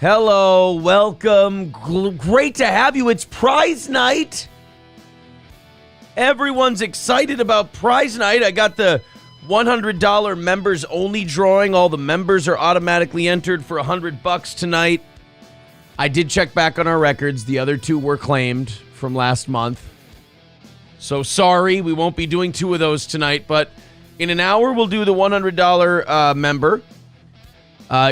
Hello, welcome. Great to have you. It's prize night. Everyone's excited about prize night. I got the $100 members only drawing. All the members are automatically entered for $100 tonight. I did check back on our records. The other two were claimed from last month. So sorry, we won't be doing two of those tonight, but in an hour we'll do the $100 member.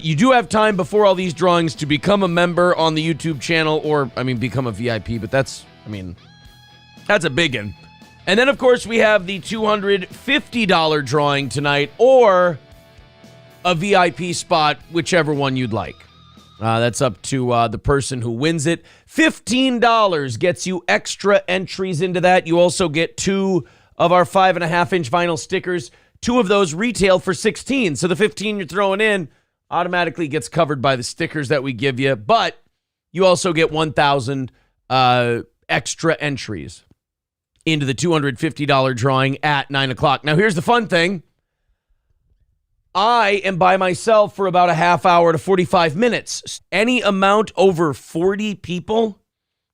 You do have time before all these drawings to become a member on the YouTube channel or, become a VIP, but that's a big one. And then, of course, we have the $250 drawing tonight or a VIP spot, whichever one you'd like. That's up to the person who wins it. $15 gets you extra entries into that. You also get 2 of our 5.5-inch vinyl stickers. 2 of those retail for $16. So the $15 you're throwing in automatically gets covered by the stickers that we give you, but you also get 1,000 extra entries into the $250 drawing at 9 o'clock. Now, here's the fun thing. I am by myself for about a half hour to 45 minutes. Any amount over 40 people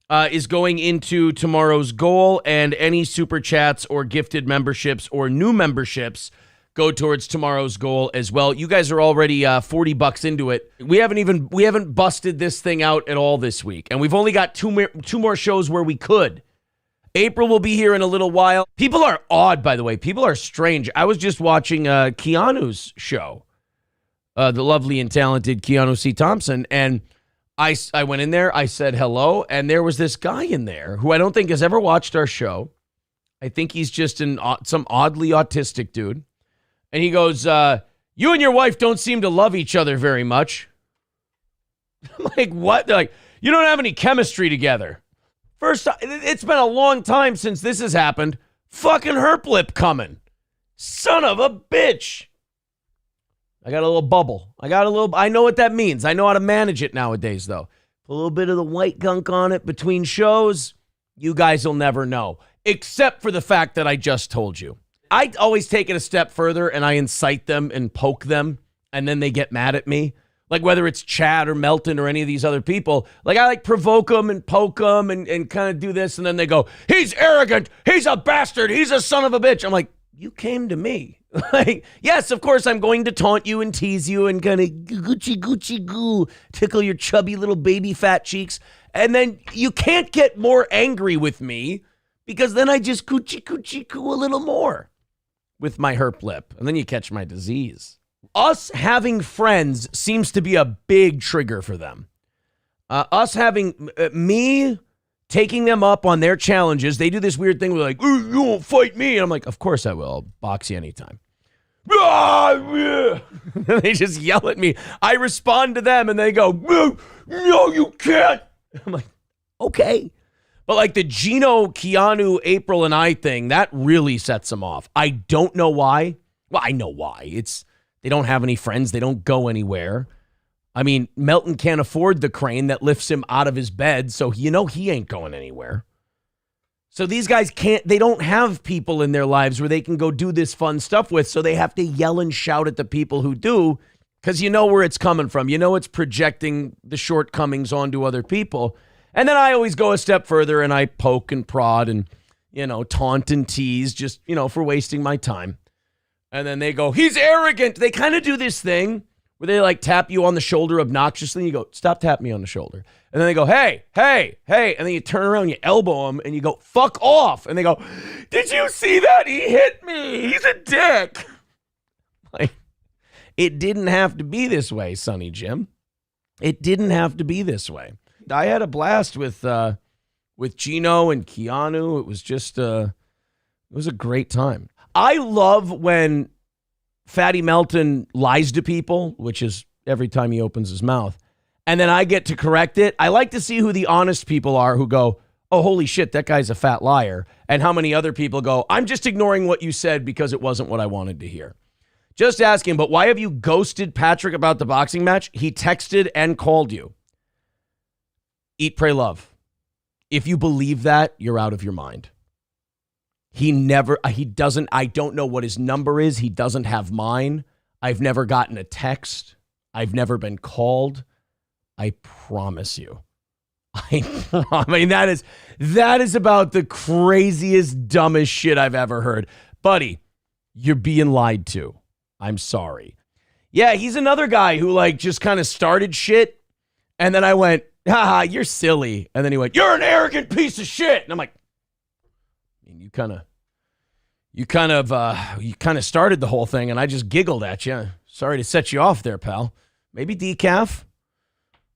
is going into tomorrow's goal, and any super chats or gifted memberships or new memberships go towards tomorrow's goal as well. You guys are already $40 into it. We haven't busted this thing out at all this week, and we've only got two more shows where we could. April will be here in a little while. People are odd, by the way. People are strange. I was just watching Keanu's show, the lovely and talented Keanu C. Thompson, and I went in there. I said hello, and there was this guy in there who I don't think has ever watched our show. I think he's just some oddly autistic dude. And he goes, you and your wife don't seem to love each other very much. I'm like, what? They're like, you don't have any chemistry together. First, it's been a long time since this has happened. Fucking herp lip coming. Son of a bitch. I got a little bubble. I know what that means. I know how to manage it nowadays, though. Put a little bit of the white gunk on it between shows. You guys will never know. Except for the fact that I just told you. I always take it a step further and I incite them and poke them, and then they get mad at me. Like whether it's Chad or Melton or any of these other people, like I provoke them and poke them and kind of do this, and then they go, he's arrogant, he's a bastard, he's a son of a bitch. I'm like, you came to me. Like, yes, of course I'm going to taunt you and tease you and kind of goochie goo, tickle your chubby little baby fat cheeks, and then you can't get more angry with me because then I just coochie goo a little more with my herp lip, and then you catch my disease. Us having friends seems to be a big trigger for them. Us having me taking them up on their challenges, they do this weird thing where like, you won't fight me. And I'm like, of course I will. I'll box you anytime. They just yell at me. I respond to them and they go, no, you can't. I'm like, okay. But like the Geno, Keanu, April, and I thing, that really sets them off. I don't know why. Well, I know why. They don't have any friends. They don't go anywhere. I mean, Melton can't afford the crane that lifts him out of his bed, so he ain't going anywhere. So these guys they don't have people in their lives where they can go do this fun stuff with, so they have to yell and shout at the people who do, because you know where it's coming from. You know it's projecting the shortcomings onto other people. And then I always go a step further and I poke and prod and, taunt and tease just, for wasting my time. And then they go, he's arrogant. They kind of do this thing where they like tap you on the shoulder obnoxiously. And you go, stop tapping me on the shoulder. And then they go, hey. And then you turn around, you elbow them and you go, fuck off. And they go, did you see that? He hit me. He's a dick. Like, it didn't have to be this way, Sonny Jim. It didn't have to be this way. I had a blast with Geno and Keanu. It was just it was a great time. I love when Fatty Melton lies to people, which is every time he opens his mouth, and then I get to correct it. I like to see who the honest people are who go, oh, holy shit, that guy's a fat liar, and how many other people go, I'm just ignoring what you said because it wasn't what I wanted to hear. Just asking, but why have you ghosted Patrick about the boxing match? He texted and called you. Eat, pray, love. If you believe that, you're out of your mind. He doesn't, I don't know what his number is. He doesn't have mine. I've never gotten a text. I've never been called. I promise you. I mean, that is about the craziest, dumbest shit I've ever heard. Buddy, you're being lied to. I'm sorry. Yeah, he's another guy who like just kind of started shit. And then I went, haha, you're silly. And then he went, you're an arrogant piece of shit. And I'm like, I mean, you kind of started the whole thing and I just giggled at you. Sorry to set you off there, pal. Maybe decaf.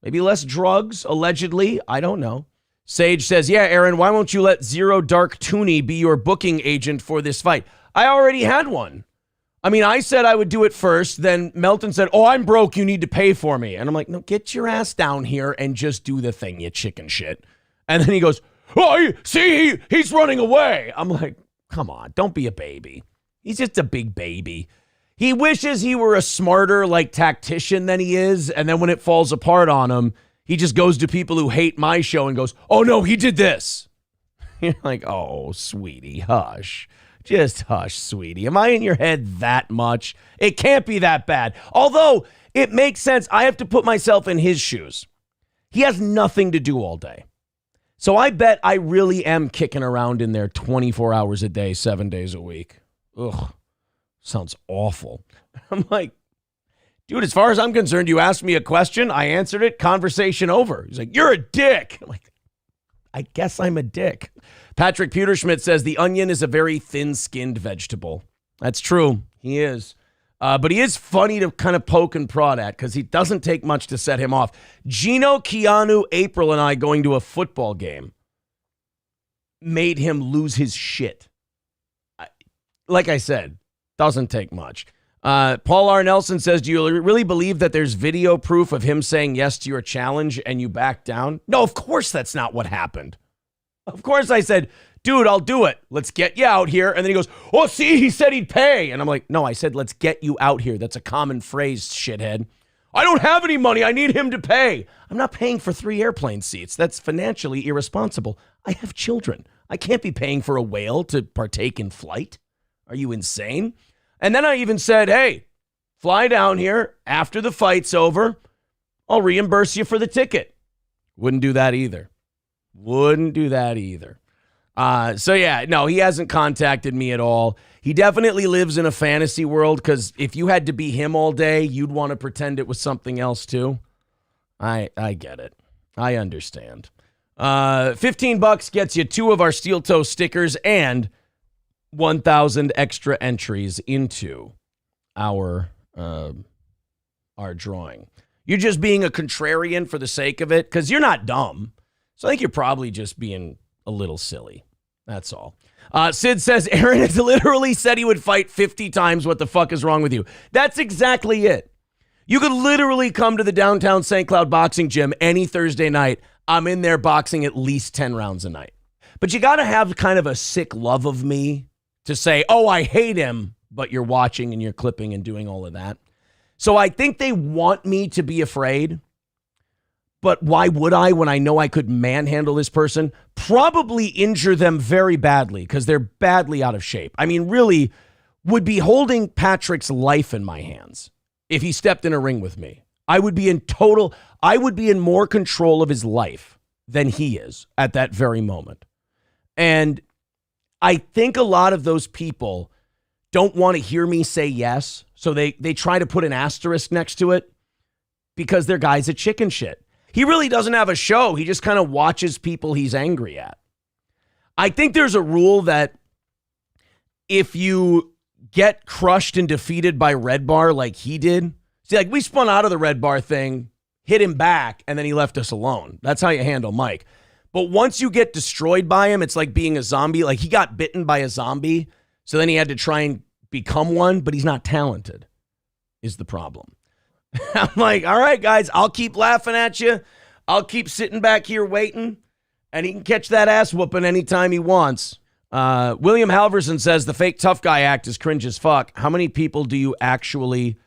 Maybe less drugs, allegedly. I don't know. Sage says, yeah, Aaron, why won't you let Zero Dark Tooney be your booking agent for this fight? I already had one. I mean, I said I would do it first. Then Melton said, oh, I'm broke. You need to pay for me. And I'm like, no, get your ass down here and just do the thing, you chicken shit. And then he goes, oh, see, he's running away. I'm like, come on, don't be a baby. He's just a big baby. He wishes he were a smarter, like, tactician than he is. And then when it falls apart on him, he just goes to people who hate my show and goes, oh, no, he did this. You're like, oh, sweetie, hush. Just hush, sweetie. Am I in your head that much? It can't be that bad. Although, it makes sense. I have to put myself in his shoes. He has nothing to do all day. So I bet I really am kicking around in there 24 hours a day, 7 days a week. Ugh. Sounds awful. I'm like, dude, as far as I'm concerned, you asked me a question. I answered it. Conversation over. He's like, you're a dick. I'm like, I guess I'm a dick. Patrick Pewterschmidt says the onion is a very thin-skinned vegetable. That's true. He is. But he is funny to kind of poke and prod at because he doesn't take much to set him off. Geno, Keanu, April, and I going to a football game made him lose his shit. Like I said, doesn't take much. Paul R. Nelson says, do you really believe that there's video proof of him saying yes to your challenge and you backed down? No, of course that's not what happened. Of course I said, dude, I'll do it. Let's get you out here. And then he goes, oh, see, he said he'd pay. And I'm like, no, I said, let's get you out here. That's a common phrase, shithead. I don't have any money. I need him to pay. I'm not paying for 3 airplane seats. That's financially irresponsible. I have children. I can't be paying for a whale to partake in flight. Are you insane? And then I even said, hey, fly down here after the fight's over. I'll reimburse you for the ticket. Wouldn't do that either. So yeah, no, he hasn't contacted me at all. He definitely lives in a fantasy world because if you had to be him all day, you'd want to pretend it was something else too. I get it. I understand. $15 gets you 2 of our steel toe stickers and 1,000 extra entries into our drawing. You're just being a contrarian for the sake of it because you're not dumb. So I think you're probably just being a little silly. That's all. Sid says, Aaron has literally said he would fight 50 times. What the fuck is wrong with you? That's exactly it. You could literally come to the downtown St. Cloud boxing gym any Thursday night. I'm in there boxing at least 10 rounds a night. But you got to have kind of a sick love of me to say, oh, I hate him, but you're watching and you're clipping and doing all of that. So I think they want me to be afraid. But why would I when I know I could manhandle this person? Probably injure them very badly because they're badly out of shape. I mean, really would be holding Patrick's life in my hands if he stepped in a ring with me. I would be in more control of his life than he is at that very moment. And I think a lot of those people don't want to hear me say yes. So they try to put an asterisk next to it because their guy's a chicken shit. He really doesn't have a show. He just kind of watches people he's angry at. I think there's a rule that if you get crushed and defeated by Red Bar like he did, see, like we spun out of the Red Bar thing, hit him back, and then he left us alone. That's how you handle Mike. But once you get destroyed by him, it's like being a zombie. Like he got bitten by a zombie, so then he had to try and become one, but he's not talented, is the problem. I'm like, all right, guys, I'll keep laughing at you. I'll keep sitting back here waiting, and he can catch that ass whooping anytime he wants. William Halverson says the fake tough guy act is cringe as fuck. How many people do you actually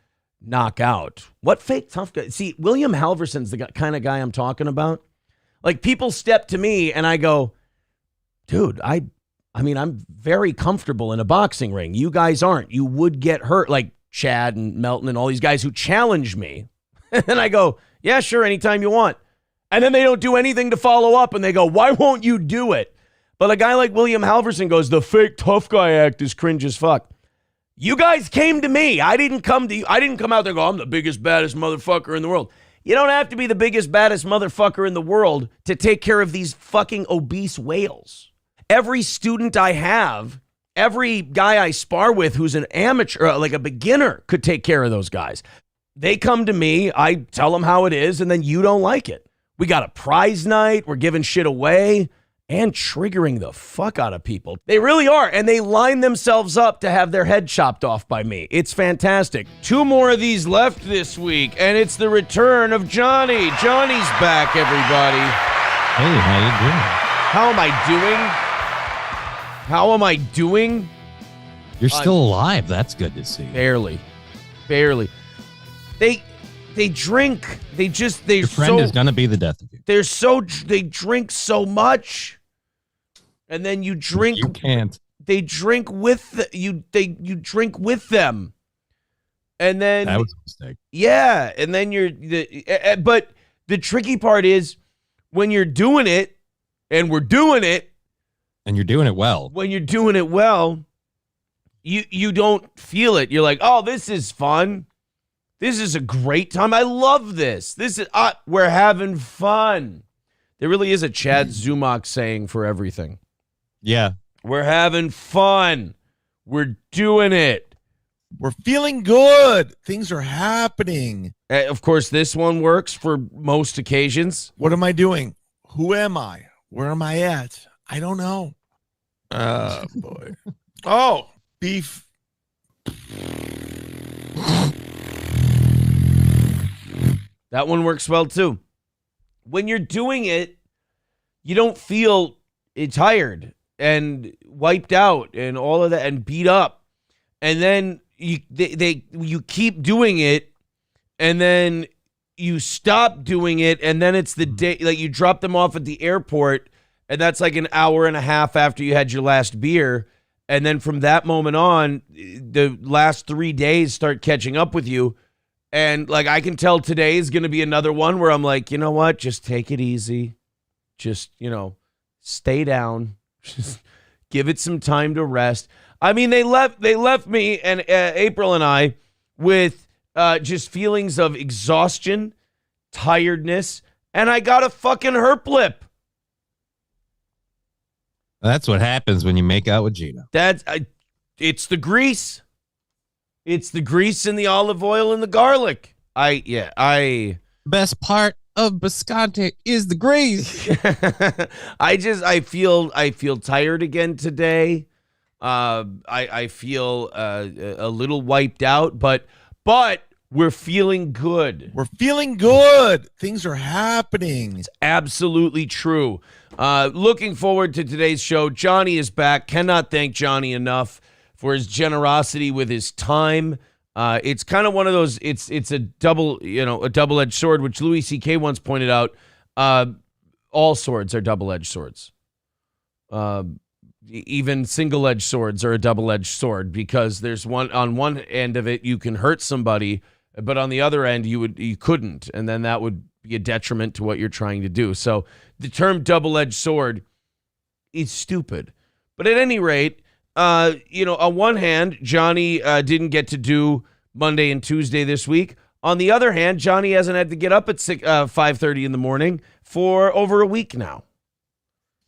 knock out? What fake tough guy? See, William Halverson's the kind of guy I'm talking about. Like people step to me and I go, dude, I mean, I'm very comfortable in a boxing ring. You guys aren't. You would get hurt. Like Chad and Melton and all these guys who challenge me. And I go, Yeah, sure, anytime you want. And then they don't do anything to follow up, and they go, why won't you do it? But a guy like William Halverson goes, the fake tough guy act is cringe as fuck. You guys came to me. I didn't come to you. I didn't come out there and go, I'm the biggest, baddest motherfucker in the world. You don't have to be the biggest, baddest motherfucker in the world to take care of these fucking obese whales. Every student I have, every guy I spar with who's an amateur, like a beginner, could take care of those guys. They come to me, I tell them how it is, and then you don't like it. We got a prize night, we're giving shit away, and triggering the fuck out of people. They really are, and they line themselves up to have their head chopped off by me. It's fantastic. 2 more of these left this week, and it's the return of Johnny. Johnny's back, everybody. Hey, how you doing? How am I doing? How am I doing? You're still alive. That's good to see. Barely. They drink. Your friend is gonna be the death of you. They drink so much, and then you drink. You can't. They drink with you. You drink with them, and then That was a mistake. Yeah, and then but the tricky part is when you're doing it, and we're doing it, and you're doing it well. When you're doing it well, you don't feel it. You're like, oh, this is fun. This is a great time. I love this. We're having fun. There really is a Chad Zumach saying for everything. Yeah. We're having fun. We're doing it. We're feeling good. Things are happening. Of course, this one works for most occasions. What am I doing? Who am I? Where am I at? I don't know. Oh, boy. Oh, beef. That one works well, too. When you're doing it, you don't feel tired and wiped out and all of that and beat up. And then you keep doing it, and then you stop doing it, and then it's the day, like you drop them off at the airport, and that's like an hour and a half after you had your last beer. And then from that moment on, the last 3 days start catching up with you. And like I can tell today is going to be another one where I'm like, you know what? Just take it easy. Just, stay down. Just give it some time to rest. I mean, they left me and April and I with just feelings of exhaustion, tiredness, and I got a fucking herp lip. That's what happens when you make out with Geno. It's the grease. It's the grease and the olive oil and the garlic. Best part of Biscontes is the grease. I feel tired again today. I feel a little wiped out, but we're feeling good. We're feeling good. Things are happening. It's absolutely true. Looking forward to today's show. Johnny is back. Cannot thank Johnny enough for his generosity with his time. It's kind of one of those, it's a double-edged sword, which Louis C.K. once pointed out. All swords are double-edged swords. Even single-edged swords are a double-edged sword, because there's on one end of it, you can hurt somebody, but on the other end, you couldn't, and then that would be a detriment to what you're trying to do. So the term double-edged sword is stupid. But at any rate, on one hand, Johnny didn't get to do Monday and Tuesday this week. On the other hand, Johnny hasn't had to get up at 5:30 in the morning for over a week now.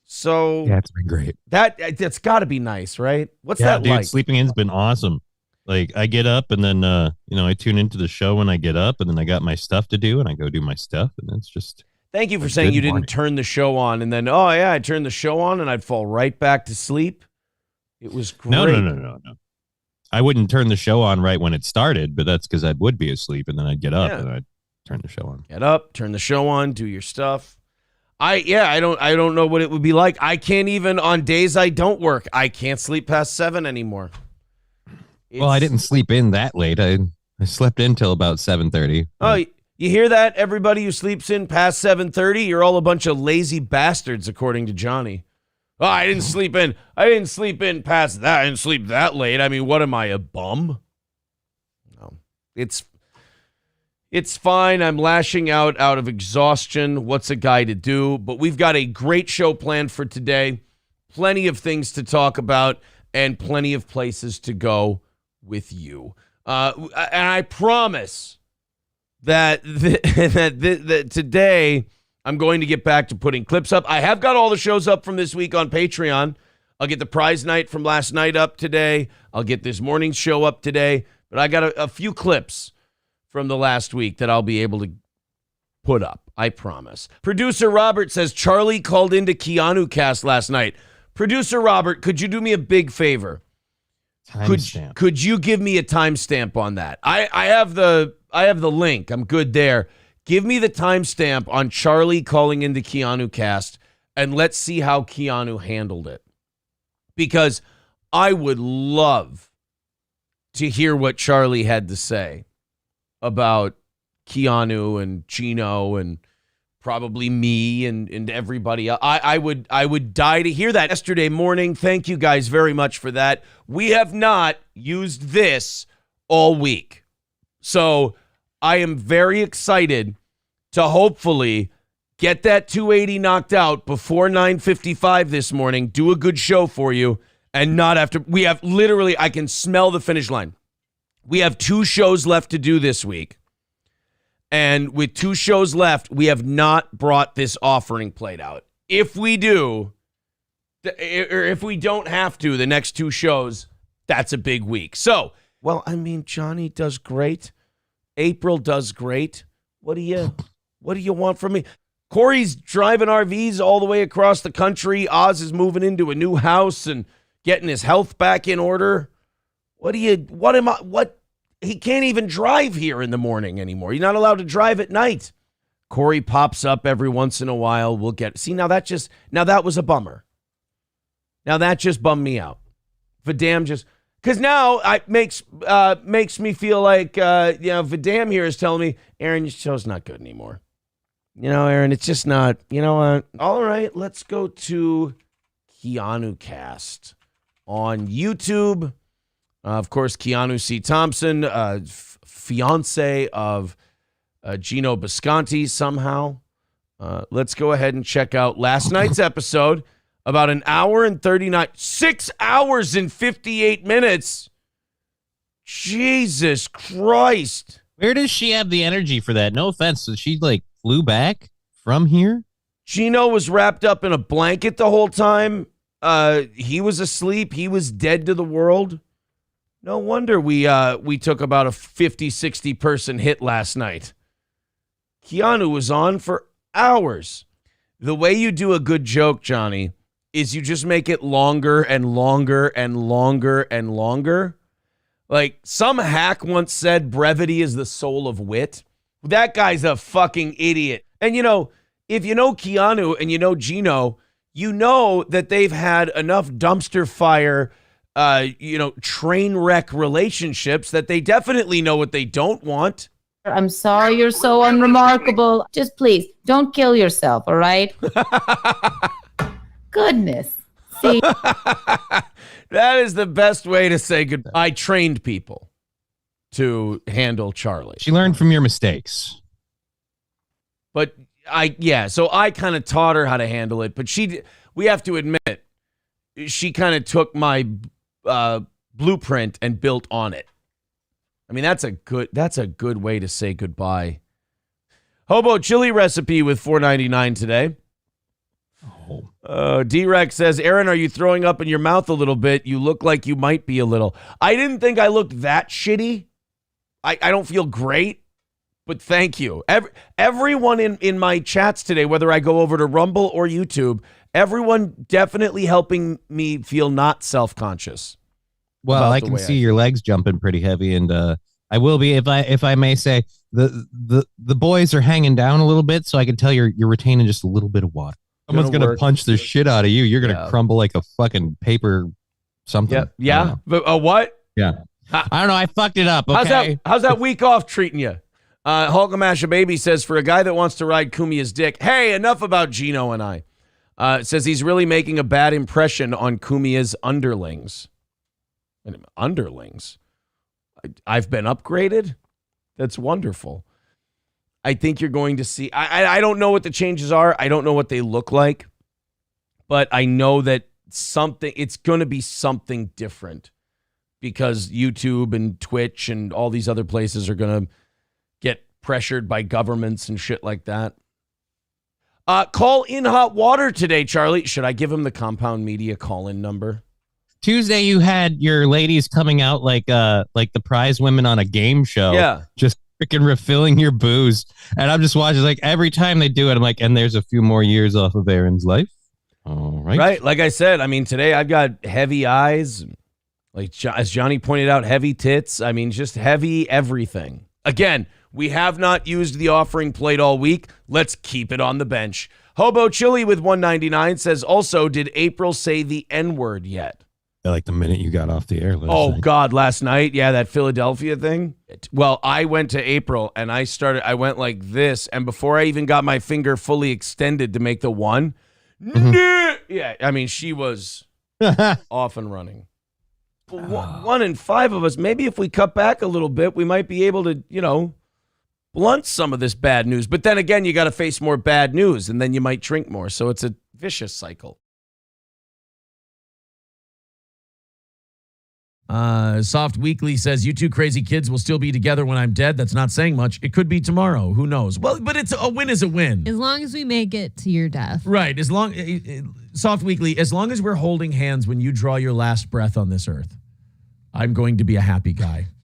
So yeah, it's been great. That's got to be nice, right? What's that dude, like? Sleeping in's been awesome. Like I get up and then I tune into the show when I get up, and then I got my stuff to do, and I go do my stuff, and it's just. Thank you for saying you didn't turn the show on, and then I turned the show on, and I'd fall right back to sleep. It was great. No. I wouldn't turn the show on right when it started, but that's because I would be asleep, and then I'd get up and I'd turn the show on. Get up, turn the show on, do your stuff. I don't know what it would be like. I can't even on days I don't work. I can't sleep past 7 anymore. Well, I didn't sleep in that late. I slept in till about 7:30. Oh, you hear that? Everybody who sleeps in past 7:30, you're all a bunch of lazy bastards, according to Johnny. Oh, I didn't sleep in. I didn't sleep in past that. I didn't sleep that late. I mean, what am I, a bum? No, It's fine. I'm lashing out of exhaustion. What's a guy to do? But we've got a great show planned for today. Plenty of things to talk about and plenty of places to go with you. And I promise that today I'm going to get back to putting clips up. I have got all the shows up from this week on Patreon. I'll get the prize night from last night up today. I'll get this morning's show up today. But I got a few clips from the last week that I'll be able to put up. I promise. Producer Robert says Charlie called into Keanu cast last night. Producer Robert, could you do me a big favor? Could you give me a timestamp on that? I have the link. I'm good there. Give me the timestamp on Charlie calling into Keanu cast, and let's see how Keanu handled it. Because I would love to hear what Charlie had to say about Keanu and Geno and probably me and everybody else. I would die to hear that. Yesterday morning, thank you guys very much for that. We have not used this all week. So I am very excited to hopefully get that 280 knocked out before 9:55 this morning, do a good show for you, and not after. We have literally, I can smell the finish line. We have 2 shows left to do this week. And with 2 shows left, we have not brought this offering plate out. If we do, or if we don't have to, the next 2 shows, that's a big week. So, well, I mean, Johnny does great. April does great. What do you want from me? Corey's driving RVs all the way across the country. Oz is moving into a new house and getting his health back in order. He can't even drive here in the morning anymore. He's not allowed to drive at night. Corey pops up every once in a while. Now that was a bummer. Now that just bummed me out. Vidam because now it makes me feel like, Vidam here is telling me, Aaron, your show's not good anymore. Aaron, it's just not, all right, let's go to Keanu Cast on YouTube. Of course, Keanu C. Thompson, fiance of Geno Biscontes somehow. Let's go ahead and check out last night's episode. About an hour and 6 hours and 58 minutes. Jesus Christ. Where does she have the energy for that? No offense. So she flew back from here? Geno was wrapped up in a blanket the whole time. He was asleep. He was dead to the world. No wonder we took about a 50, 60 person hit last night. Keanu was on for hours. The way you do a good joke, Johnny, is you just make it longer and longer and longer and longer. Like some hack once said, brevity is the soul of wit. That guy's a fucking idiot. And if you know Keanu and you know Geno, you know that they've had enough dumpster fire train wreck relationships that they definitely know what they don't want. I'm sorry you're so unremarkable. Just please, don't kill yourself, all right? Goodness. See? That is the best way to say goodbye. I trained people to handle Charlie. She learned from your mistakes. But so I kind of taught her how to handle it, but we have to admit, she kind of took my blueprint and built on it. I mean, that's a good way to say goodbye. Hobo chili recipe with $4.99 today. D-Rex says, Aaron, are you throwing up in your mouth a little bit? You look like you might be a little. I didn't think I looked that shitty. I don't feel great, but thank you. Everyone in my chats today, whether I go over to Rumble or YouTube, everyone definitely helping me feel not self-conscious. Well, I can see your legs jumping pretty heavy, and I will be, if I may say, the boys are hanging down a little bit, so I can tell you're retaining just a little bit of water. Someone's gonna punch the shit out of you. You're gonna crumble like a fucking paper something. Yeah. But what? Yeah. I don't know. I fucked it up. Okay. How's that week off treating you? Hulkamash Baby says, for a guy that wants to ride Kumia's dick. Hey, enough about Geno and I. Says he's really making a bad impression on Kumia's underlings. Underlings? I've been upgraded? That's wonderful. I think you're going to see, I don't know what the changes are. I don't know what they look like, but I know that it's going to be something different because YouTube and Twitch and all these other places are going to get pressured by governments and shit like that. Call in hot water today, Charlie. Should I give him the Compound Media call-in number? Tuesday, you had your ladies coming out like the prize women on a game show. Yeah. Just freaking refilling your booze. And I'm just watching, like, every time they do it, I'm like, and there's a few more years off of Aaron's life. All right. Right. Like I said, I mean, today I've got heavy eyes, like as Johnny pointed out, heavy tits. I mean, just heavy everything. Again, we have not used the offering plate all week. Let's keep it on the bench. Hobo Chili with $1.99 says, also, did April say the N-word yet? Like the minute you got off the air last night. God, last night. Yeah, that Philadelphia thing. Well, I went to April and I went like this. And before I even got my finger fully extended to make the one, yeah, I mean, she was off and running. 1 in 5 of us, maybe if we cut back a little bit, we might be able to, blunt some of this bad news. But then again, you got to face more bad news and then you might drink more. So it's a vicious cycle. Soft Weekly says, you two crazy kids will still be together when I'm dead. That's not saying much. It could be tomorrow. Who knows? Well, but it's a win is a win. As long as we make it to your death. Right. Soft Weekly, as long as we're holding hands when you draw your last breath on this earth, I'm going to be a happy guy.